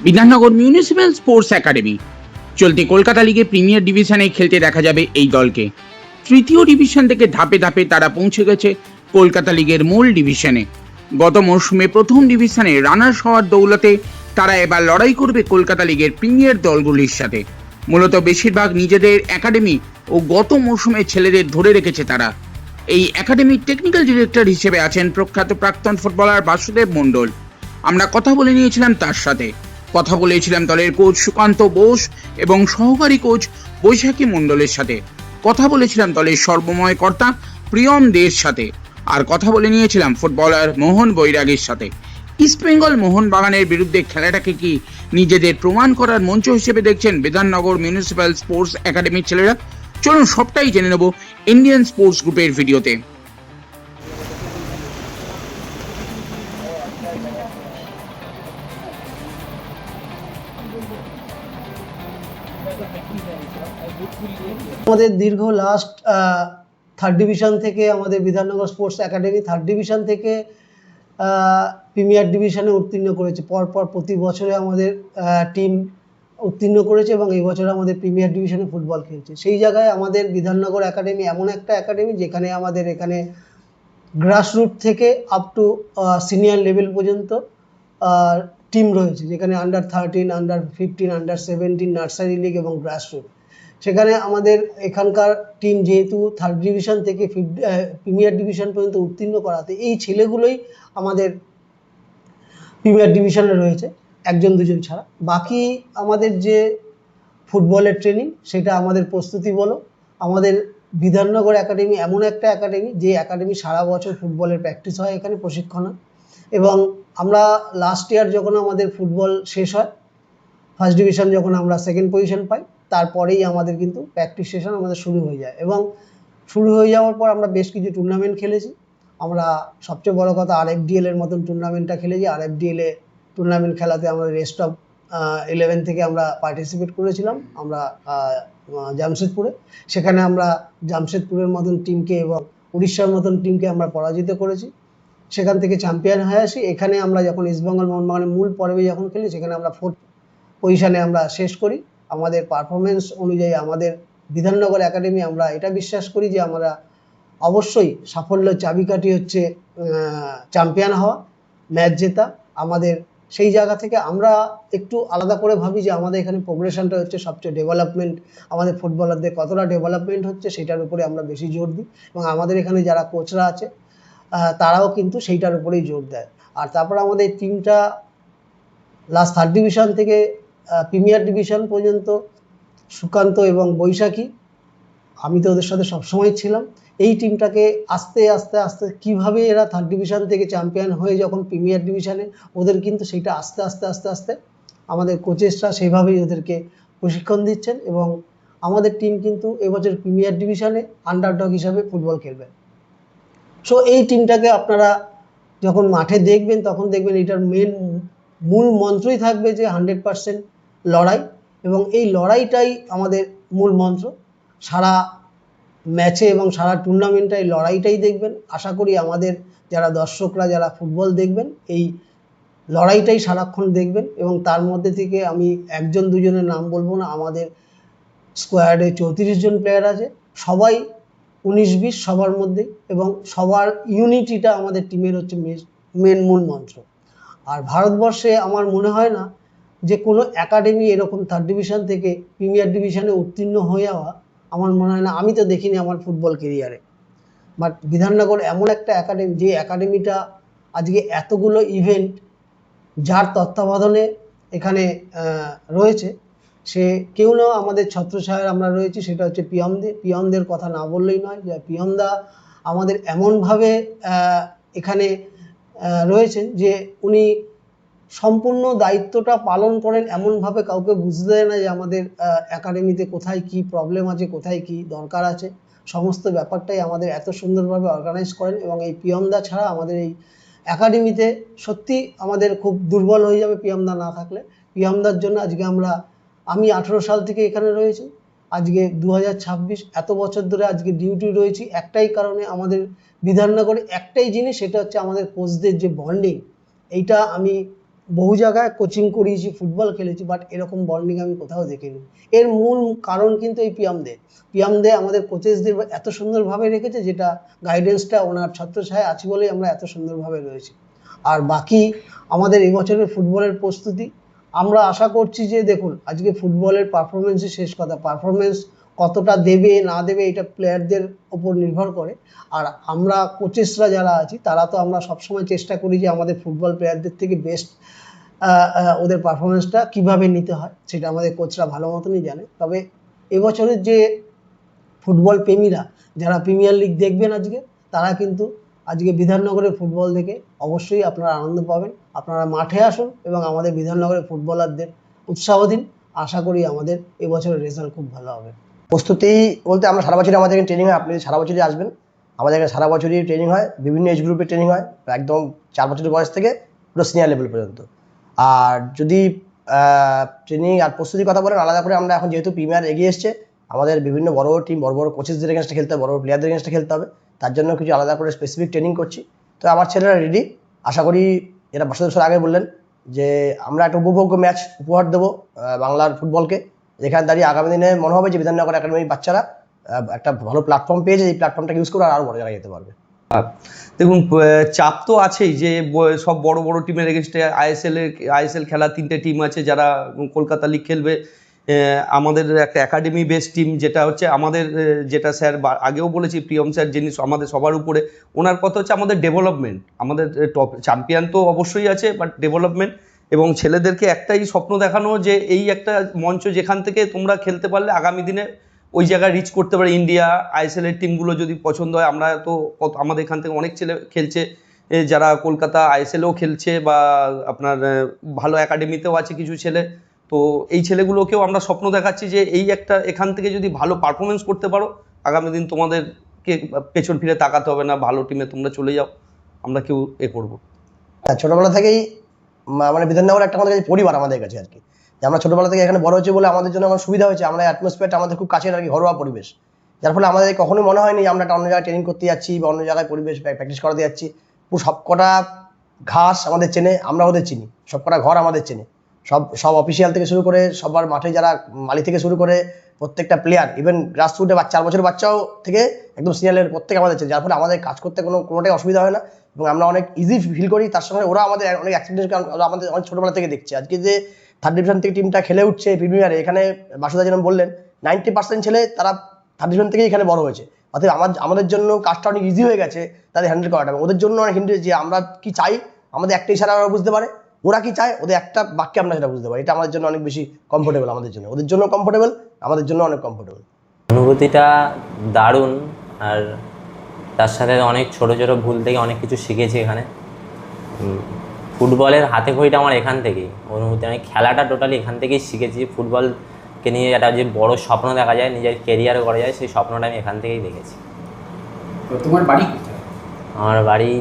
Bidhannagar municipal sports academy চলতি কলকাতা লিগে premier ডিভিশনে খেলতে দেখা যাবে এই দলকে। তৃতীয় ডিভিশন থেকে ধাপে ধাপে তারা পৌঁছে গেছে কলকাতা লিগের মূল ডিভিশনে। গত মরশুমে প্রথম ডিভিশনে রানার্স হওয়ার দৌলতে তারা এবার লড়াই করবে কলকাতা লিগের প্রিমিয়ার দলগুলির সাথে। মূলত বেশিরভাগ নিজেদের একাডেমি ও গত মরশুমে ছেলেদের ধরে রেখেছে তারা। এই একাডেমির টেকনিক্যাল ডিরেক্টর হিসেবে আছেন প্রখ্যাত প্রাক্তন ফুটবলার বাসুদেব মণ্ডল। আমরা কথা বলে নিয়েছিলাম তার সাথে। কথা বলেছিলাম দলের কোচ সুকান্ত বোস এবং সহকারী কোচ বৈশাখী মণ্ডলের সাথে। কথা বলেছিলাম দলের সর্বময় কর্তা প্রিয়ম দের সাথে। আর কথা বলে নিয়েছিলাম ফুটবলার মোহন বৈরাগীর সাথে। ইস্টবেঙ্গল মোহনবাগানের বিরুদ্ধে খেলাটাকে কি নিজেদের প্রমাণ করার মঞ্চ হিসেবে দেখছেন বিধাননগর মিউনিসিপ্যাল স্পোর্টস একাডেমির ছেলেরা? চলুন সবটাই জেনে নেব ইন্ডিয়ান স্পোর্টস গ্রুপের ভিডিওতে। আমাদের দীর্ঘ লাস্ট থার্ড ডিভিশন থেকে আমাদের Bidhannagar sports academy third division থেকে প্রিমিয়ার ডিভিশনে উত্তীর্ণ করেছে। পরপর প্রতি বছরে আমাদের টিম উত্তীর্ণ করেছে এবং এই বছর আমাদের প্রিমিয়ার ডিভিশনে ফুটবল খেলছে। সেই জায়গায় আমাদের বিধাননগর একাডেমি এমন একটা একাডেমি যেখানে আমাদের এখানে গ্রাসরুট থেকে আপ টু সিনিয়র লেভেল পর্যন্ত টিম রয়েছে, যেখানে under 13, under 15, under 17, nursery league এবং গ্রাসরুট। সেখানে আমাদের এখানকার টিম যেহেতু থার্ড ডিভিশন থেকে প্রিমিয়ার ডিভিশন পর্যন্ত উত্তীর্ণ করাতে এই ছেলেগুলোই আমাদের প্রিমিয়ার ডিভিশনে রয়েছে, একজন দুজন ছাড়া। বাকি আমাদের যে ফুটবলের ট্রেনিং, সেটা আমাদের প্রস্তুতি বলো, আমাদের বিধাননগর একাডেমি এমন একটা একাডেমি যে একাডেমি সারা বছর ফুটবলের প্র্যাকটিস হয়, এখানে প্রশিক্ষণ হয়। এবং আমরা লাস্ট ইয়ার যখন আমাদের ফুটবল শেষ হয়, ফার্স্ট ডিভিশন যখন আমরা সেকেন্ড পজিশন পাই, তারপরেই আমাদের কিন্তু প্র্যাকটিস সেশন আমাদের শুরু হয়ে যায়। এবং শুরু হয়ে যাওয়ার পর আমরা বেশ কিছু টুর্নামেন্ট খেলেছি। আমরা সবচেয়ে বড় কথা RFDL এর মতন টুর্নামেন্টটা খেলেছি। RFDL এ টুর্নামেন্ট খেলাতে আমরা রেস্ট অফ 11 থেকে আমরা পার্টিসিপেট করেছিলাম আমরা জামশেদপুরে। সেখানে আমরা জামশেদপুরের মতন টিমকে এবং উড়িষ্যার মতন টিমকে আমরা পরাজিত করেছি, সেখান থেকে চ্যাম্পিয়ন হয়ে আসি। এখানে আমরা যখন ইস্টবেঙ্গল মোহনবাগানের মূল পর্বে যখন খেলি, সেখানে আমরা 4th পজিশনে আমরা শেষ করি। আমাদের পারফরমেন্স অনুযায়ী আমাদের বিধাননগর একাডেমি, আমরা এটা বিশ্বাস করি যে আমরা অবশ্যই সাফল্যের চাবিকাঠি হচ্ছে চ্যাম্পিয়ন হওয়া, ম্যাচ জেতা। আমাদের সেই জায়গা থেকে আমরা একটু আলাদা করে ভাবি যে আমাদের এখানে প্রোগ্রেশনটা হচ্ছে সবচেয়ে ডেভেলপমেন্ট, আমাদের ফুটবলারদের কতটা ডেভেলপমেন্ট হচ্ছে সেটার উপরে আমরা বেশি জোর দিই। এবং আমাদের এখানে যারা কোচরা আছে তারাও কিন্তু সেইটার উপরেই জোর দেয়। আর তারপর আমাদের টিমটা লাস্ট থার্ড ডিভিশন থেকে প্রিমিয়ার ডিভিশন পর্যন্ত সুকান্ত এবং বৈশাখী, আমি তো ওদের সাথে সবসময় ছিলাম। এই টিমটাকে আস্তে আস্তে আস্তে কীভাবে এরা থার্ড ডিভিশন থেকে চ্যাম্পিয়ন হয়ে যখন প্রিমিয়ার ডিভিশনে, ওদের কিন্তু সেইটা আস্তে আস্তে আস্তে আস্তে আমাদের কোচেসরা সেইভাবেই ওদেরকে প্রশিক্ষণ দিচ্ছেন। এবং আমাদের টিম কিন্তু এবছর প্রিমিয়ার ডিভিশনে আন্ডারডগ হিসাবে ফুটবল খেলবে। সো এই টিমটাকে আপনারা যখন মাঠে দেখবেন, তখন দেখবেন এটার মূল মন্ত্রই থাকবে যে 100% লড়াই। এবং এই লড়াইটাই আমাদের মূল মন্ত্র। সারা ম্যাচে এবং সারা টুর্নামেন্টে এই লড়াইটাই দেখবেন। আশা করি আমাদের যারা দর্শকরা যারা ফুটবল দেখবেন, এই লড়াইটাই সারাক্ষণ দেখবেন। এবং তার মধ্যে থেকে আমি একজন দুজনের নাম বলবো না, আমাদের স্কোয়াডে 34 জন প্লেয়ার আছে, সবাই 19-20 সবার মধ্যেই, এবং সবার ইউনিটিটা আমাদের টিমের হচ্ছে মূল মন্ত্র। আর ভারতবর্ষে আমার মনে হয় না যে কোনো একাডেমি এরকম থার্ড ডিভিশন থেকে প্রিমিয়ার ডিভিশনে উত্তীর্ণ হয়ে যাওয়া, আমার মনে হয় না, আমি তো দেখিনি আমার ফুটবল কেরিয়ারে। বাট বিধাননগর এমন একটা একাডেমি, যে একাডেমিটা আজকে এতগুলো ইভেন্ট যার তত্ত্বাবধানে এখানে রয়েছে, সে কেউ না, আমাদের ছত্রছায়ার আমরা রয়েছি, সেটা হচ্ছে পিয়নদের কথা না বললেই নয়। যে পিয়নদা আমাদের এমনভাবে এখানে রয়েছেন যে উনি সম্পূর্ণ দায়িত্বটা পালন করেন এমনভাবে, কাউকে বুঝতে দেয় না যে আমাদের একাডেমিতে কোথায় কি প্রবলেম আছে, কোথায় কি দরকার আছে। সমস্ত ব্যাপারটাই আমাদের এত সুন্দরভাবে অর্গানাইজ করেন। এবং এই পিয়নদা ছাড়া আমাদের এই একাডেমিতে সত্যি আমাদের খুব দুর্বল হয়ে যাবে পিয়নদা না থাকলে। পিয়নদার জন্য আজকে আমি 18 সাল থেকে এখানে রয়েছি, আজকে 2026, এত বছর ধরে আজকে ডিউটি রয়েছি একটাই কারণে, আমাদের বিধাননগরে একটাই জিনিস, সেটা হচ্ছে আমাদের কোচদের যে বন্ডিং। এইটা আমি বহু জায়গায় কোচিং করিয়েছি, ফুটবল খেলেছি, বাট এরকম বন্ডিং আমি কোথাও দেখিনি। এর মূল কারণ কিন্তু এই পিয়াম দে আমাদের কোচেসদের এত সুন্দরভাবে রেখেছে, যেটা গাইডেন্সটা ওনার ছত্রছায়ায় আছে বলেই আমরা এত সুন্দরভাবে রয়েছি। আর বাকি আমাদের এবছরের ফুটবলের প্রস্তুতি, আমরা আশা করছি যে দেখুন, আজকে ফুটবলের পারফরমেন্সই শেষ কথা। পারফরমেন্স কতটা দেবে না দেবে এটা প্লেয়ারদের ওপর নির্ভর করে। আর আমরা কোচেসরা যারা আছি তারা তো আমরা সবসময় চেষ্টা করি যে আমাদের ফুটবল প্লেয়ারদের থেকে বেস্ট ওদের পারফরমেন্সটা কিভাবে নিতে হয় সেটা আমাদের কোচরা ভালো মতনই জানে। তবে এবছরের যে ফুটবল প্রেমীরা যারা প্রিমিয়ার লিগ দেখবেন আজকে, তারা কিন্তু আজকে বিধাননগরের ফুটবল দেখে অবশ্যই আপনারা আনন্দ পাবেন। আপনারা মাঠে আসুন এবং আমাদের বিধাননগরের ফুটবলারদের উৎসাহ দিন। আশা করি আমাদের এবছরের রেজাল্ট খুব ভালো হবে। প্রস্তুতি বলতে আমরা সারা বছরই আমাদের এখানে ট্রেনিং হয়। আপনি সারা বছরই আসবেন, আমাদের এখানে সারা বছরই ট্রেনিং হয়, বিভিন্ন এজ গ্রুপের ট্রেনিং হয়, একদম 4 বছরের বয়স থেকে পুরো সিনিয়র লেভেল পর্যন্ত। আর যদি ট্রেনিং আর প্রস্তুতির কথা বলেন আলাদা করে, আমরা এখন যেহেতু প্রিমিয়ার এগিয়ে এসছে, আমাদের বিভিন্ন বড় বড় টিম, বড় বড় কোচেসদের এগেনস্টে খেলতে হবে, বড় বড় প্লেয়ারদের এগেনস্টে খেলতে হবে, তার জন্য কিছু আলাদা করে স্পেসিফিক ট্রেনিং করছি। তো আমার ছেলেরা রেডি। আশা করি এরা বছর আগে বললেন যে আমরা একটা উপভোগ্য ম্যাচ উপহার দেবো বাংলার ফুটবলকে, যেখানে দাঁড়িয়ে আগামী দিনে মনে হবে যে বিধাননগর একাডেমির বাচ্চারা একটা ভালো প্ল্যাটফর্ম পেয়েছে, এই প্ল্যাটফর্মটাকে ইউজ করে আরও বড় জায়গায় যেতে পারবে। দেখুন, চাপ তো আছেই যে সব বড় বড় টিমের এগেনস্টে আইএসএল খেলা 3টে টিম আছে যারা কলকাতা লিগ খেলবে। আমাদের একটা একাডেমি বেস টিম, যেটা হচ্ছে আমাদের যেটা স্যার আগেও বলেছি, প্রিয়ম স্যার যিনি আমাদের সবার উপরে, ওনার কথা হচ্ছে আমাদের ডেভেলপমেন্ট। আমাদের টপ চ্যাম্পিয়ন তো অবশ্যই আছে, বাট ডেভেলপমেন্ট। এবং ছেলেদেরকে একটাই স্বপ্ন দেখানো যে এই একটা মঞ্চ যেখান থেকে তোমরা খেলতে পারলে আগামী দিনে ওই জায়গায় রিচ করতে পারে ইন্ডিয়া। আইএসএলের টিমগুলো যদি পছন্দ হয়, আমরা তো আমাদের এখান থেকে অনেক ছেলে খেলছে যারা কলকাতা আইএসএলেও খেলছে, বা আপনার ভালো একাডেমিতেও আছে কিছু ছেলে। তো এই ছেলেগুলোকেও আমরা স্বপ্ন দেখাচ্ছি যে এই একটা এখান থেকে যদি ভালো পারফরমেন্স করতে পারো, আগামী দিন তোমাদেরকে পেছন ফিরে তাকাতে হবে না, ভালো টিমে তোমরা চলে যাও, আমরা কেউ করবো। ছোটোবেলা থেকেই মানে বিধাননগর একটা আমাদের কাছে পরিবার, আমাদের কাছে আর কি, যে আমরা ছোটোবেলা থেকে এখানে বড় হয়েছি বলে আমাদের জন্য আমার সুবিধা হয়েছে। আমরা অ্যাটমসফিয়ারটা আমাদের খুব কাছের আর কি, ঘরোয়া পরিবেশ, যার ফলে আমাদের কখনোই মনে হয়নি আমরা একটা অন্য জায়গায় ট্রেনিং করতে যাচ্ছি বা অন্য জায়গায় পরিবেশ প্র্যাকটিস করাতে যাচ্ছি। পুরো সবকটা ঘাস আমাদের চেনে, আমরা ওদের চিনি, সবকটা ঘর আমাদের চেনে, সব অফিসিয়াল থেকে শুরু করে সবার মাঠে যারা মালি থেকে শুরু করে প্রত্যেকটা প্লেয়ার, ইভেন গ্রাসরুটে 4 বছরের বাচ্চাও থেকে একদম সিনিয়র লেভেল প্রত্যেক আমাদের চেনে, যার ফলে আমাদের কাজ করতে কোনোটাই অসুবিধা হয় না এবং আমরা অনেক ইজি ফিল করি। তার সঙ্গে ওরা আমাদের অনেক এক্সপিরিয়েন্স আমাদের অনেক ছোটোবেলা থেকে দেখছে। আজকে যে 3rd ডিভিশন থেকে টিমটা খেলে উঠছে প্রিমিয়ারে, এখানে বাসুদা যেরকম বললেন 90% ছেলে তারা 3rd ডিভিশন থেকেই এখানে বড় হয়েছে। অর্থাৎ আমাদের জন্য কাজটা অনেক ইজি হয়ে গেছে তাদের হ্যান্ডেল করাটা, এবং ওদের জন্য অনেক হিন্দি যে আমরা কি চাই, আমাদের একটা ইশারা ওরা বুঝতে পারে, ওরা কি চায় ওদের একটা বাক্যে আমরা সেটা বুঝতে পারি। এটা আমাদের জন্য অনেক বেশি কমফোর্টেবল, আমাদের জন্য, ওদের জন্য কমফোর্টেবল, আমাদের জন্য অনেক কমফোর্টেবল। অনুভূতিটা দারুণ। আর তার সাথে অনেক ছোট ছোট ভুল থেকে অনেক কিছু শিখেছি এখানে। ফুটবলের হাতে খড়িটা আমার এখান থেকেই অনুভূতি, আমি খেলাটা টোটালি এখান থেকেই শিখেছি। ফুটবলকে নিয়ে একটা যে বড় স্বপ্ন দেখা যায়, নিজের কেরিয়ারে করা যায়, সেই স্বপ্নটা আমি এখান থেকেই দেখেছি। তো তোমার বাড়ি কোথায়? আমার বাড়ি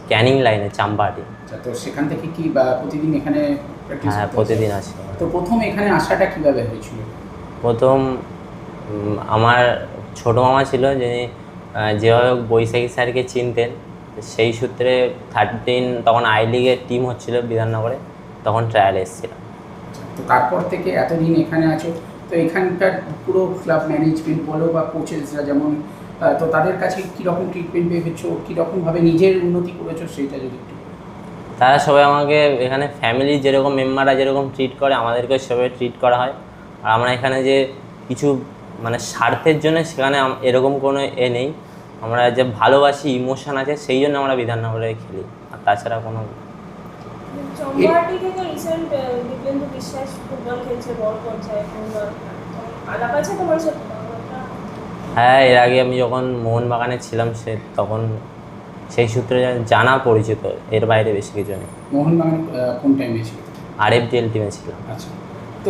ক্যানিং লাইনে, চাম্পাহাটি। তো সেখান থেকে কি প্রতিদিন এখানে প্র্যাকটিস? হ্যাঁ, প্রতিদিন আসি। তো প্রথম এখানে আসাটা কিভাবে হয়েছিল? প্রথম আমার ছোটো মামা ছিল, যিনি যেভাবে বৈশাখী স্যারকে চিনতেন, সেই সূত্রে 13 তখন আই লিগের টিম হচ্ছিল বিধাননগরে, তখন ট্রায়াল এসেছিলাম। তো তারপর থেকে এতদিন এখানে আছো, তো এখানকার পুরো ক্লাব ম্যানেজমেন্ট বলো বা কোচেসরা যেমন, তো তাদের কাছে কীরকম ট্রিটমেন্ট পেয়েছো, কীরকমভাবে নিজের উন্নতি করেছো সেইটা যদি একটু। তারা সবাই আমাকে এখানে ফ্যামিলি যেরকম মেম্বাররা যেরকম ট্রিট করে, আমাদেরকেও সেভাবে ট্রিট করা হয়। আর আমরা এখানে যে কিছু মানে স্বার্থের জন্য সেখানে এরকম কোনো নেই, আমরা যে ভালোবাসি, ইমোশন আছে, সেই জন্য আমরা বিধাননগরে খেলি, আর তাছাড়া কোনো। চম্পাহাটি থেকে রিসেন্ট দিব্যেন্দু বিশ্বাস ফুটবল খেলছে বড় পর্যায়ে, আলাপ আছে তোমার সাথে? হ্যাঁ, এর আগে আমি যখন মোহনবাগানে ছিলাম তখন সেই সূত্রে জানা পরিচিত, এর বাইরে বেশি কিছু নেই। মোহনবাগান কোন টাইমে ছিল? আরএফডিএল টিমে ছিলাম। আচ্ছা, তো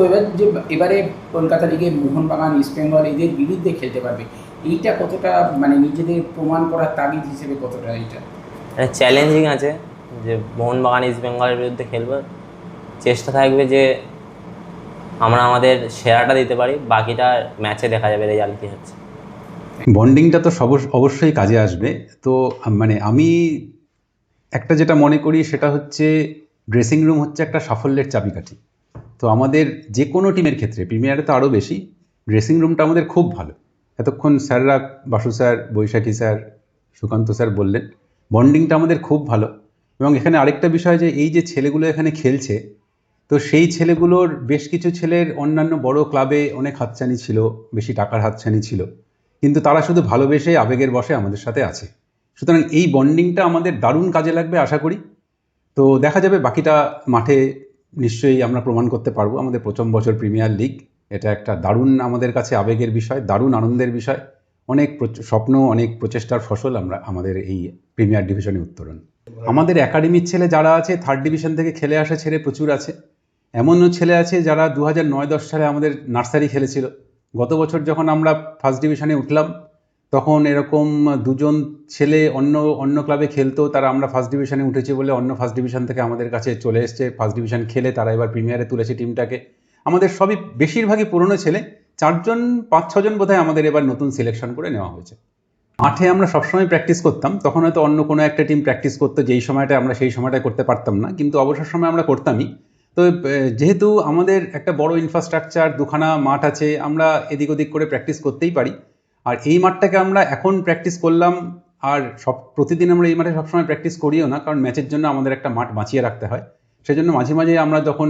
এবারে কলকাতা লিগে মোহনবাগান, ইস্ট বেঙ্গল এদের বিরুদ্ধে খেলতে পারবে, এইটা কতটা মানে নিজেদের প্রমাণ করার তাগিদ হিসেবে কতটা এইটা চ্যালেঞ্জিং আছে যে মোহনবাগান ইস্ট বেঙ্গলের বিরুদ্ধে খেলবো, চেষ্টা থাকবে যে আমরা আমাদের সেরাটা দিতে পারি, বাকিটা ম্যাচে দেখা যাবে রেজাল্ট কী হচ্ছে। বন্ডিংটা তো অবশ্যই কাজে আসবে। তো মানে আমি একটা যেটা মনে করি সেটা হচ্ছে ড্রেসিং রুম হচ্ছে একটা সাফল্যের চাবিকাঠি। তো আমাদের যে কোনো টিমের ক্ষেত্রে, প্রিমিয়ারে তো আরও বেশি, ড্রেসিং রুমটা আমাদের খুব ভালো। এতক্ষণ স্যাররা, বাসু স্যার, বৈশাখী স্যার, সুকান্ত স্যার বললেন, বন্ডিংটা আমাদের খুব ভালো। এবং এখানে আরেকটা বিষয় যে এই যে ছেলেগুলো এখানে খেলছে, তো সেই ছেলেগুলোর বেশ কিছু ছেলের অন্যান্য বড় ক্লাবে অনেক হাতছানি ছিল, বেশি টাকার হাতছানি ছিল, কিন্তু তারা শুধু ভালোবেসে আবেগের বশে আমাদের সাথে আছে। সুতরাং এই বন্ডিংটা আমাদের দারুণ কাজে লাগবে আশা করি। তো দেখা যাবে বাকিটা মাঠে নিশ্চয়ই আমরা প্রমাণ করতে পারবো। আমাদের প্রথম বছর প্রিমিয়ার লিগ, এটা একটা দারুণ আমাদের কাছে আবেগের বিষয়, দারুণ আনন্দের বিষয়, অনেক স্বপ্ন, অনেক প্রচেষ্টার ফসল আমরা আমাদের এই প্রিমিয়ার ডিভিশনে উত্তরণ। আমাদের একাডেমির ছেলে যারা আছে, থার্ড ডিভিশন থেকে খেলে আসা ছেলে প্রচুর আছে। এমনও ছেলে আছে যারা 2009-10 সালে আমাদের নার্সারি খেলেছিল। গত বছর যখন আমরা ফার্স্ট ডিভিশনে উঠলাম, তখন এরকম দুজন ছেলে অন্য ক্লাবে খেলতো, তারা আমরা ফার্স্ট ডিভিশনে উঠেছি বলে অন্য ফার্স্ট ডিভিশন থেকে আমাদের কাছে চলে এসছে, ফার্স্ট ডিভিশন খেলে তারা এবার প্রিমিয়ারে তুলেছে টিমটাকে। আমাদের সবই বেশিরভাগই পুরনো ছেলে, 5-6 জন বোধহয় আমাদের এবার নতুন সিলেকশন করে নেওয়া হয়েছে। মাঠে আমরা সবসময় প্র্যাকটিস করতাম, তখন হয়তো অন্য কোনো একটা টিম প্র্যাকটিস করতো, যেই সময়টা আমরা সেই সময়টা করতে পারতাম না, কিন্তু অবসর সময় আমরা করতামই। তো যেহেতু আমাদের একটা বড় ইনফ্রাস্ট্রাকচার, দুখানা মাঠ আছে, আমরা এদিক ওদিক করে প্র্যাকটিস করতেই পারি। আর এই মাঠটাকে আমরা এখন প্র্যাকটিস করলাম, আর প্রতিদিন আমরা এই মাঠে সবসময় প্র্যাকটিস করিও না, কারণ ম্যাচের জন্য আমাদের একটা মাঠ বাঁচিয়ে রাখতে হয়। সেজন্য মাঝে মাঝে আমরা যখন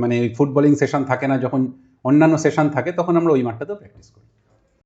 মানে ফুটবলিং সেশন থাকে না, যখন অন্যান্য সেশন থাকে, তখন আমরা ওই মাঠটাতেও প্র্যাকটিস করি।